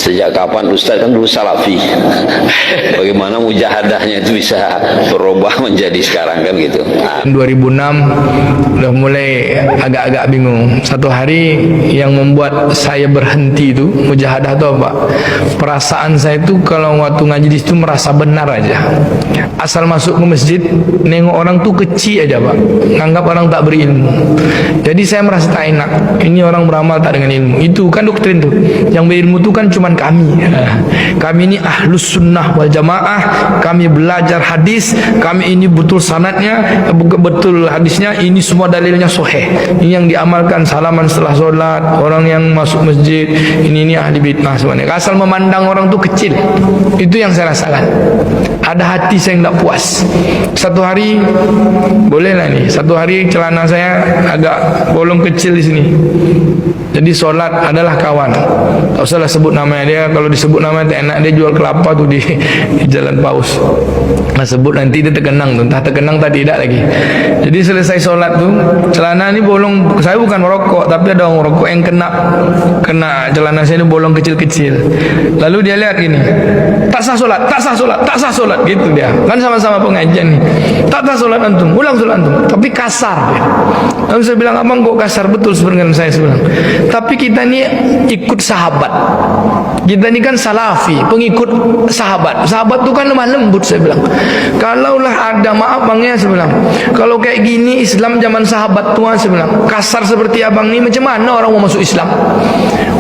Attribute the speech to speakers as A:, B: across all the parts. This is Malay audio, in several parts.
A: Sejak kapan Ustaz kan dulu salafi? Bagaimana mujahadahnya itu bisa berubah menjadi sekarang kan gitu.
B: 2006 udah mulai agak-agak bingung. Satu hari yang membuat saya berhenti itu mujahadah itu apa? Perasaan saya itu kalau waktu ngaji di situ merasa benar aja. Asal masuk ke masjid nengok orang tuh kecil aja Pak, nganggap orang tak berilmu. Jadi saya merasa tak enak. Ini orang beramal tak dengan ilmu. Itu kan doktrin tuh. Yang berilmu tuh kan cuman kami. Kami ini ahlus sunnah wal jamaah. Kami belajar hadis. Kami ini betul sanadnya, betul hadisnya. Ini semua dalilnya sahih. Ini yang diamalkan salaman setelah sholat. Orang yang masuk masjid ini ahli bid'ah semuanya. Asal memandang orang tuh kecil. Itu yang saya rasakan. Ada hati saya yang tak puas. Satu hari bolehlah nih. Satu hari celana saya agak bolong kecil di sini. Jadi sholat adalah kawan. Tak usahlah sebut namanya dia. Kalau disebut namanya tak enak, dia jual kelapa tuh di Jalan Paus. Nah, sebut nanti dia terkenang tuh. Entah terkenang tak tidak lagi. Jadi selesai sholat tuh celana ini bolong. Saya bukan merokok, tapi ada orang merokok yang kena celana saya ini bolong kecil-kecil. Lalu dia lihat gini, tak sah sholat, tak sah sholat, tak sah sholat gitu dia. Kan sama-sama pengajian nih. Tak sah sholat antum, ulang sholat antum. Tapi kasar. Lalu saya bilang, abang kok kasar? Betul sebenarnya saya bilang. Tapi kita ni ikut sahabat. Kita ni kan salafi, pengikut sahabat. Sahabat tu kan lemah lembut, saya bilang. Kalaulah ada, maaf bang ya, saya bilang, kalau kayak gini Islam zaman sahabat tua, saya bilang, kasar seperti abang ni, macam mana orang mau masuk Islam?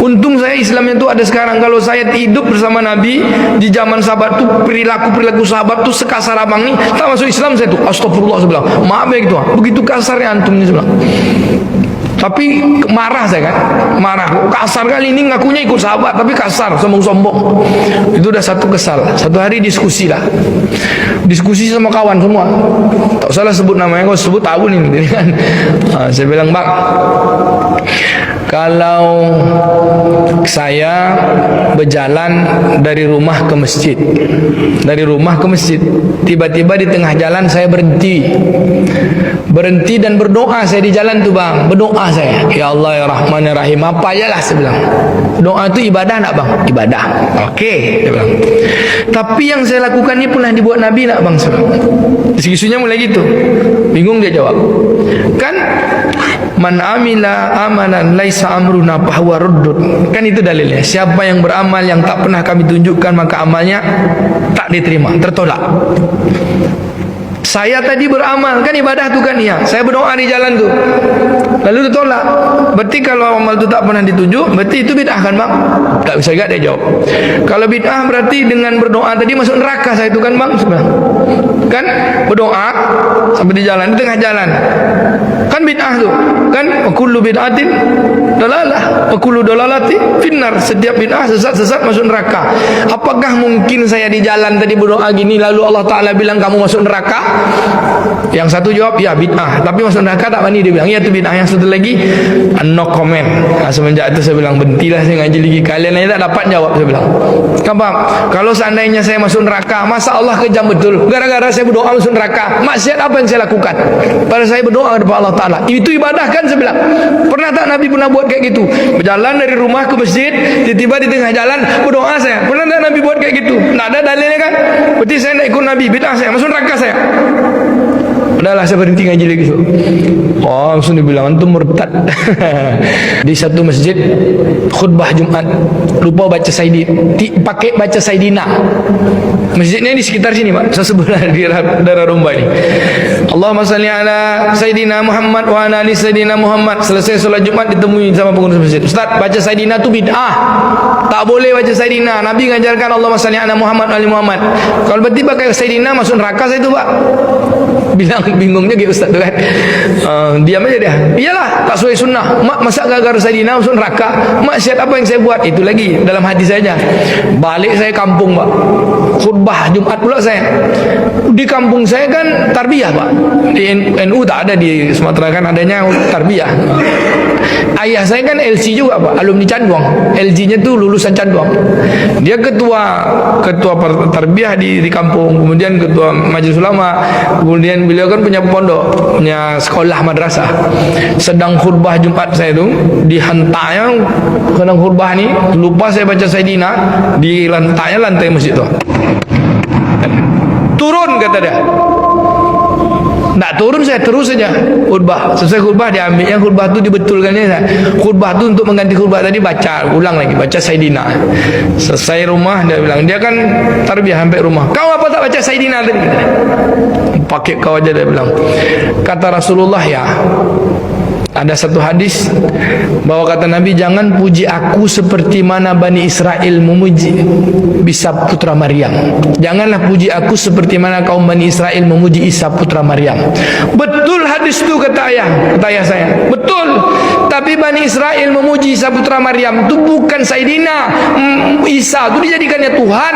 B: Untung saya Islamnya tu ada sekarang. Kalau saya hidup bersama Nabi di zaman sahabat tu, perilaku sahabat tu sekasar abang ni, tak masuk Islam saya tu. Astagfirullah, saya bilang. Maaf ya gitu. Begitu kasarnya antum ni, saya bilang. Tapi marah saya kan, marah, kasar kali ini ngakunya ikut sahabat tapi kasar, sombong-sombong. Itu udah satu kesal. Satu hari diskusi lah, diskusi sama kawan semua, tak usahlah sebut namanya, kau sebut tahu nih kan. Saya bilang, bang, kalau saya berjalan dari rumah ke masjid, tiba-tiba di tengah jalan saya berhenti dan berdoa saya di jalan tuh bang, berdoa saya, ya Allah ya Rahman ya Rahim, apa aja lah saya bilang. Doa itu ibadah nak bang? Ibadah. Oke, dia bilang. Tapi yang saya lakukan ini pernah dibuat Nabi nak bang? Diskusinya mulai gitu. Bingung dia jawab. Kan man amila amalan laisa amruna fahuwa ruddud. Kan itu dalilnya. Siapa yang beramal yang tak pernah kami tunjukkan, maka amalnya tak diterima, tertolak. Saya tadi beramal, kan ibadah tu kan ya. Saya berdoa di jalan tu, lalu ditolak. Berarti kalau amal tu tak pernah ditunjuk, berarti itu bid'ah kan bang? Tak bisa juga dia jawab. Kalau bid'ah berarti dengan berdoa tadi masuk neraka saya itu kan bang? Sebenarnya kan berdoa sampai di jalan, di tengah jalan, kan bid'ah tu kan? Kullu bid'atin dalalah, kullu dalalati finnar. Setiap bid'ah sesat masuk neraka. Apakah mungkin saya di jalan tadi berdoa gini lalu Allah Ta'ala bilang kamu masuk neraka? Yang satu jawab ya bid'ah, tapi masuk neraka tak berani, dia bilang ya itu bid'ah. Yang satu lagi no comment. Semenjak itu saya bilang berhentilah saya ngaji lagi, kalian aja tak dapat jawab. Saya bilang, kan bang, kalau seandainya saya masuk neraka, masa Allah kejam betul gara-gara saya berdoa masuk neraka? Maksiat apa yang saya lakukan? Pada saya berdoa kepada Allah Ta'ala, itu ibadah kan? Saya bilang, pernah tak Nabi pernah buat kayak gitu? Berjalan dari rumah ke masjid, tiba-tiba di tengah jalan berdoa saya. Pernah tak Nabi buat kayak gitu? Tak ada dalilnya kan? Berarti saya tak ikut Nabi, bid'ah saya, masuk neraka saya. Udahlah saya berhenti ngaji lagi. Oh, langsung dibilang antum murtad. Di satu masjid khutbah Jumat, lupa baca Saidi, pakai baca Saidina. Masjidnya di sekitar sini pak, sebelah di daerah Romba ini. Allahumma salli ala Saidina Muhammad wa ala ali Saidina Muhammad. Selesai sholat Jumat ditemui sama pengurus masjid, Ustaz baca Saidina tu bid'ah, tak boleh baca Saidina. Nabi mengajarkan Allahumma salli ala Muhammad wa ali Muhammad. Kalau berarti pakai Saidina masuk neraka saya itu pak. Bilang bingungnya gitu Ustaz tu kan. Diam aja dia. Iyalah tak sesuai sunnah. Mak masa gara-gara Saidina masuk neraka? Maksiat apa yang saya buat? Itu lagi dalam hadis saja. Balik saya kampung pak, khutbah Jumat pula saya. Di kampung saya kan tarbiyah pak. Di NU tak ada, di Sumatera kan adanya tarbiyah. Ayah saya kan LC juga pak, alumni Canduang. LG-nya tuh lulusan Canduang. Dia ketua tarbiyah di kampung, kemudian ketua majelis ulama, kemudian Kemudian beliau kan punya pondok, punya sekolah madrasah. Sedang khutbah Jumat saya tu, dihentaknya sedang khutbah ni, lupa saya baca Sayyidina, dilantaknya lantai masjid tu. Turun kata dia. Tak turun, saya terus saja khutbah. Selesai khutbah dia ambilnya khutbah tu dibetulkannya saya. Khutbah tu untuk mengganti khutbah tadi baca ulang lagi, baca Sayyidina. Selesai rumah dia bilang, dia kan tarbiyah sampai rumah. Kau apa tak baca Sayyidina tadi? Pakai kau aja dia bilang. Kata Rasulullah, ya. Ada satu hadis bahwa kata Nabi, jangan puji aku seperti mana Bani Israel memuji Isa putra Maryam. Janganlah puji aku seperti mana kaum Bani Israel memuji Isa putra Maryam. Betul hadis itu kata ayah saya. Betul. Tapi Bani Israel memuji Isa putra Maryam itu bukan Sayyidina. Isa itu dijadikannya Tuhan.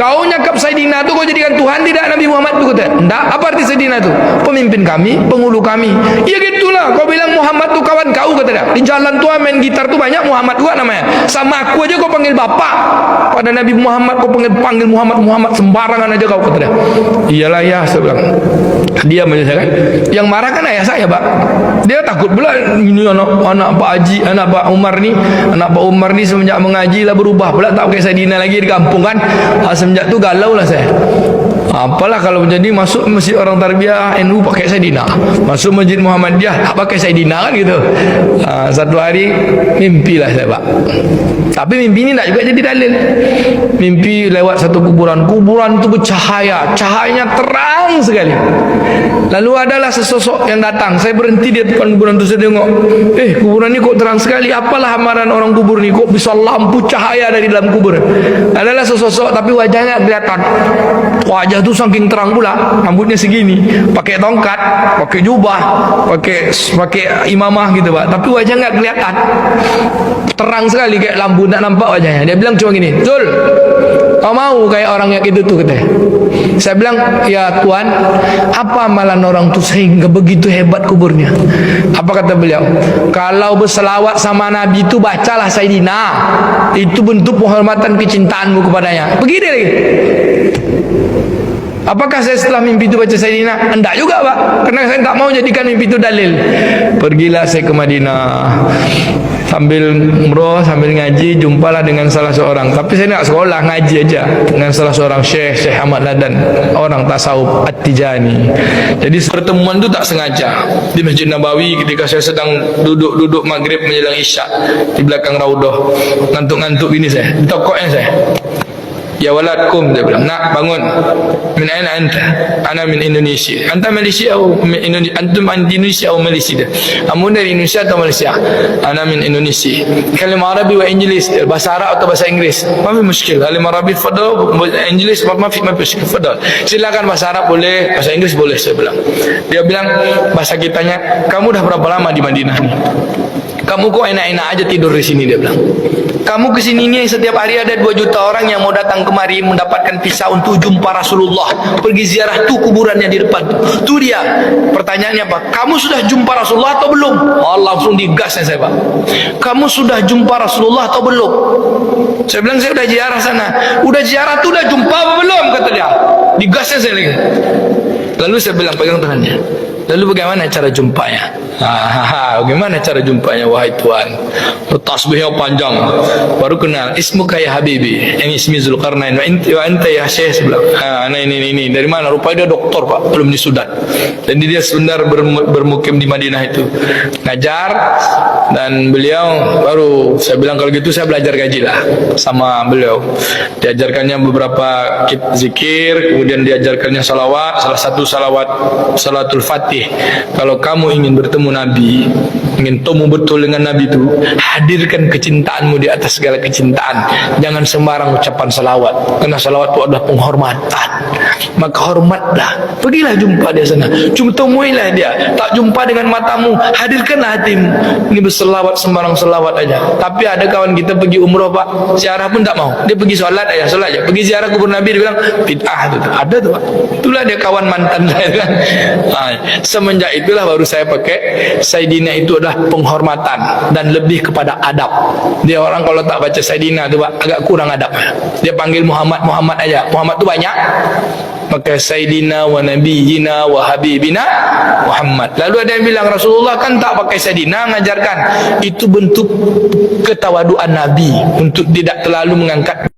B: Kau nyakap Sayyidina itu kau jadikan Tuhan, tidak Nabi Muhammad itu kata. Enggak, apa arti Sayyidina itu? Pemimpin kami, penghulu kami. Ya gitulah. Kau bilang Muhammad tu kawan kau kata dia. Di jalan tu main gitar tu banyak Muhammad juga namanya. Sama aku aja kau panggil bapak. Pada Nabi Muhammad kau panggil Muhammad sembarangan aja kau kata dia. Iyalah ya, saya bilang. Dia menyelesaikan. Yang marah kan ayah saya, Pak. Dia takut pula ini anak Pak Haji, anak Pak Umar ni, semenjak mengaji lah berubah pula, tak pakai Sayyidina lagi di kampung kan. Semenjak tu galau lah saya. Apalah kalau menjadi masuk masjid orang tarbiyah NU pakai Sayyidina, masuk masjid Muhammadiyah tak pakai Sayyidina kan gitu. Satu hari mimpilah saya, Pak. Tapi mimpi ini tak juga jadi dalil. Mimpi lewat satu kuburan itu bercahaya, cahayanya terang sekali. Lalu adalah sesosok yang datang. Saya berhenti di depan kuburan itu, saya tengok, kuburan ini kok terang sekali. Apalah amaran orang kubur ni, kok bisa lampu cahaya dari dalam kubur. Adalah sesosok tapi wajahnya kelihatan. Wajah tu saking terang pula, rambutnya segini, pakai tongkat, pakai jubah, pakai imamah gitu, Pak. Tapi wajah enggak kelihatan. Terang sekali kayak lampu, tak nampak wajahnya. Dia bilang cuma gini, "Zul, kau mau kayak orang yang itu tuh," katanya. Saya bilang, "Ya Tuhan, apa amalan orang tu sehingga begitu hebat kuburnya?" Apa kata beliau? "Kalau berselawat sama Nabi itu bacalah Sayyidina. Itu bentuk penghormatan kecintaanmu kepadanya." Begini lagi. Apakah saya setelah mimpi itu baca Sayyidina? Enggak juga, Pak. Karena saya tak mau jadikan mimpi itu dalil. Pergilah saya ke Madinah. Sambil umrah, sambil ngaji, jumpalah dengan salah seorang. Tapi saya nak sekolah, ngaji aja. Dengan salah seorang Syekh Ahmad Ladan, orang tasawuf At-Tijani. Jadi pertemuan itu tak sengaja. Di Masjid Nabawi ketika saya sedang duduk maghrib menjelang isya. Di belakang Raudhah. Ngantuk-ngantuk ini saya. Di tokoknya saya. "Ya waladkum," dia bilang, "Nak, bangun. Min aina anta?" "Ana min Indonesia." "Anta Malaysia atau Indonesia?" "Antum min Indonesia atau Malaysia?" "Kamu dari Indonesia atau Malaysia?" "Ana min Indonesia." "Kalimah Arabi wa Inggris?" "Bahasa Arab atau bahasa Inggris?" "Ma fi muskil. Kalimah Arabi fadal, Inggris ma fi muskil. Fadal." "Silakan bahasa Arab boleh, bahasa Inggris boleh," saya bilang. Dia bilang bahasa kitanya, "Kamu dah berapa lama di Madinah ni? Kamu kok enak-enak aja tidur di sini," dia bilang. "Kamu kesini ni setiap hari ada 2 juta orang yang mau datang kemari mendapatkan visa untuk jumpa Rasulullah, pergi ziarah tu kuburannya di depan tu dia." Pertanyaannya apa? "Kamu sudah jumpa Rasulullah atau belum?" Langsung digasnya saya, Pak. "Kamu sudah jumpa Rasulullah atau belum?" Saya bilang, "Saya sudah ziarah sana." "Udah ziarah tu udah jumpa apa belum?" kata dia. Digasnya saya lagi. Lalu saya bilang, "Pegang tangannya." "Lalu bagaimana cara jumpanya?" "Bagaimana cara jumpanya wahai Tuhan?" Tasbihnya panjang. Baru kenal, "Ismuka ya Habibi." Yang ismi Zulkarnain. "Wa anta ya Syekh." Sebelah. Ini. Dari mana? Rupanya dia doktor, Pak, belum di Sudan. Dan dia sebentar bermukim di Madinah itu. Ngajar. Dan beliau baru, saya bilang, kalau gitu saya belajar gaji lah sama beliau. Diajarkannya beberapa zikir, kemudian diajarkannya salawat. Salah satu salawat, salatul fatih. Kalau kamu ingin bertemu Nabi, ingin temu betul dengan Nabi itu, hadirkan kecintaanmu di atas segala kecintaan. Jangan sembarang ucapan salawat, karena salawat itu adalah penghormatan. Maka hormatlah, pergilah jumpa dia sana, temuilah dia. Tak jumpa dengan matamu, hadirkanlah hatimu. Ini berselawat sembarang selawat aja. Tapi ada kawan kita pergi umroh, Pak, ziarah pun tak mau. Dia pergi solat aja. Pergi ziarah kubur Nabi, dia bilang bid'ah. Ada tuh, Pak. Itulah dia kawan mantan saya kan. Semenjak itulah baru saya pakai Sayyidina itu adalah penghormatan dan lebih kepada adab. Dia orang kalau tak baca Sayyidina tu, Pak, agak kurang adabnya. Dia panggil Muhammad aja. Muhammad tu banyak. pakai Sayyidina wa Nabiyina wa Habibina Muhammad. Lalu ada yang bilang, Rasulullah kan tak pakai Sayyidina, ngajarkan. Itu bentuk ketawaduan Nabi untuk tidak terlalu mengangkat